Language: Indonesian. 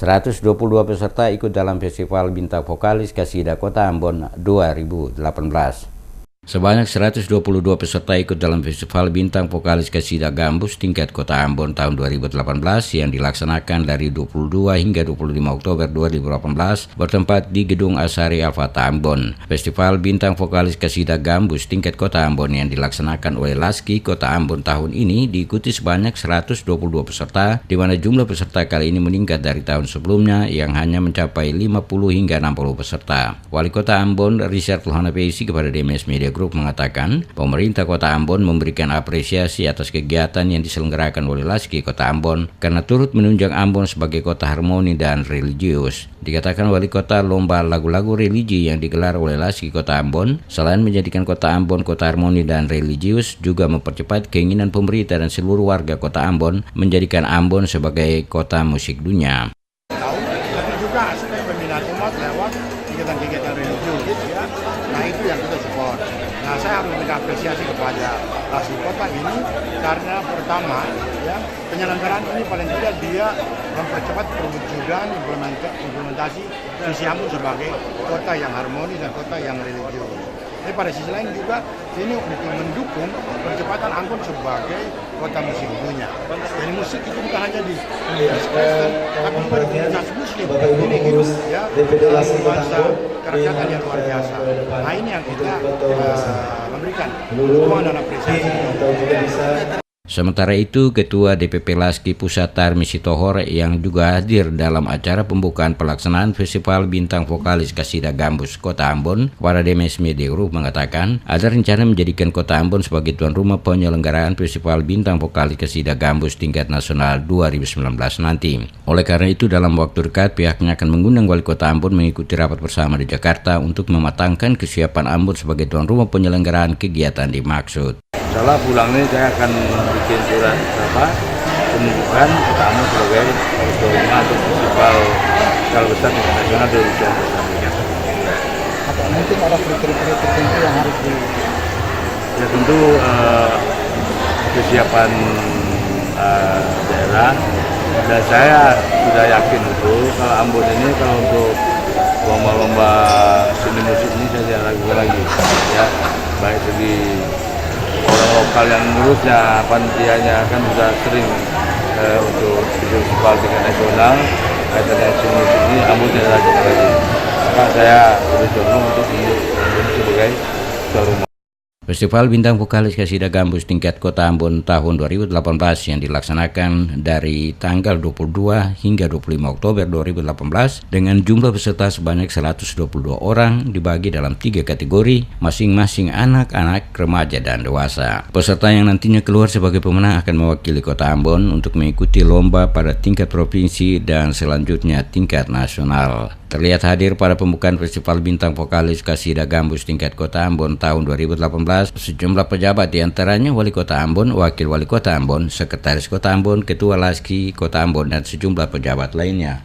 122 peserta ikut dalam Festival Bintang Vokalis Qasidah Kota Ambon 2018. Sebanyak 122 peserta ikut dalam Festival Bintang Vokalis Qasidah Gambus tingkat Kota Ambon tahun 2018 yang dilaksanakan dari 22 hingga 25 Oktober 2018 bertempat di Gedung Asari Al-Fatah Ambon. Festival Bintang Vokalis Qasidah Gambus tingkat Kota Ambon yang dilaksanakan oleh Laski Kota Ambon tahun ini diikuti sebanyak 122 peserta, di mana jumlah peserta kali ini meningkat dari tahun sebelumnya yang hanya mencapai 50 hingga 60 peserta. Wali Kota Ambon Richard Lohana-Pesi kepada DMS Media Group mengatakan, pemerintah Kota Ambon memberikan apresiasi atas kegiatan yang diselenggarakan oleh Laski Kota Ambon karena turut menunjang Ambon sebagai kota harmoni dan religius. Dikatakan wali kota, lomba lagu-lagu religi yang digelar oleh Laski Kota Ambon selain menjadikan Kota Ambon kota harmoni dan religius, juga mempercepat keinginan pemerintah dan seluruh warga Kota Ambon menjadikan Ambon sebagai kota musik dunia. Tapi juga aspek pembinaan umat lewat kegiatan-kegiatan religius, ya. Nah, itu yang kita support. Nah, saya harus mengapresiasi kepada Laski Kota ini karena pertama, ya, penyelenggaraan ini paling tidak dia mempercepat perwujudan implementasi visi Ambon sebagai kota yang harmoni dan kota yang religius. Tapi pada sisi lain juga ini untuk mendukung percepatan Ambon sebagai kota musik dunia. Jadi musik itu bukan hanya di Kristen, tapi juga di komunitas Muslim. Ini hidup, ya, dalam nuansa kerakyatan yang luar biasa. Nah, ini yang kita memberikan dukungan dan apresiasi. Sementara itu, Ketua DPP Laski Pusat Tarmi Sitohor yang juga hadir dalam acara pembukaan pelaksanaan Festival Bintang Vokalis Qasidah Gambus Kota Ambon kepada DMS Media Group mengatakan ada rencana menjadikan Kota Ambon sebagai tuan rumah penyelenggaraan Festival Bintang Vokalis Qasidah Gambus tingkat nasional 2019 nanti. Oleh karena itu, dalam waktu dekat pihaknya akan mengundang Wali Kota Ambon mengikuti rapat bersama di Jakarta untuk mematangkan kesiapan Ambon sebagai tuan rumah penyelenggaraan kegiatan dimaksud. Setelah pulang ini saya akan bikin surat pembukaan Kota Ambon sebagai tuan rumah untuk festival skala besar internasional 2019. Apa mungkin ada kriteria tertentu yang harus di? Ya tentu kesiapan daerah, dan saya sudah yakin betul kalau Ambon ini kalau untuk lomba-lomba seni musik ini saya tidak ragu lagi, ya, baik segi orang lokal yang ngurusnya, panitianya kan sudah sering untuk festival tingkat nasional, kaitan dengan seni musik ini Ambon tidak ragu lagi. Maka saya berjuang untuk Ambon sebagai tuan rumah. Festival Bintang Vokalis Qasidah Gambus tingkat Kota Ambon tahun 2018 yang dilaksanakan dari tanggal 22 hingga 25 Oktober 2018 dengan jumlah peserta sebanyak 122 orang dibagi dalam 3 kategori, masing-masing anak-anak, remaja, dan dewasa. Peserta yang nantinya keluar sebagai pemenang akan mewakili Kota Ambon untuk mengikuti lomba pada tingkat provinsi dan selanjutnya tingkat nasional. Terlihat hadir pada pembukaan Festival Bintang Vokalis Qasidah Gambus tingkat Kota Ambon tahun 2018 sejumlah pejabat, diantaranya Wali Kota Ambon, Wakil Wali Kota Ambon, Sekretaris Kota Ambon, Ketua Laski Kota Ambon, dan sejumlah pejabat lainnya.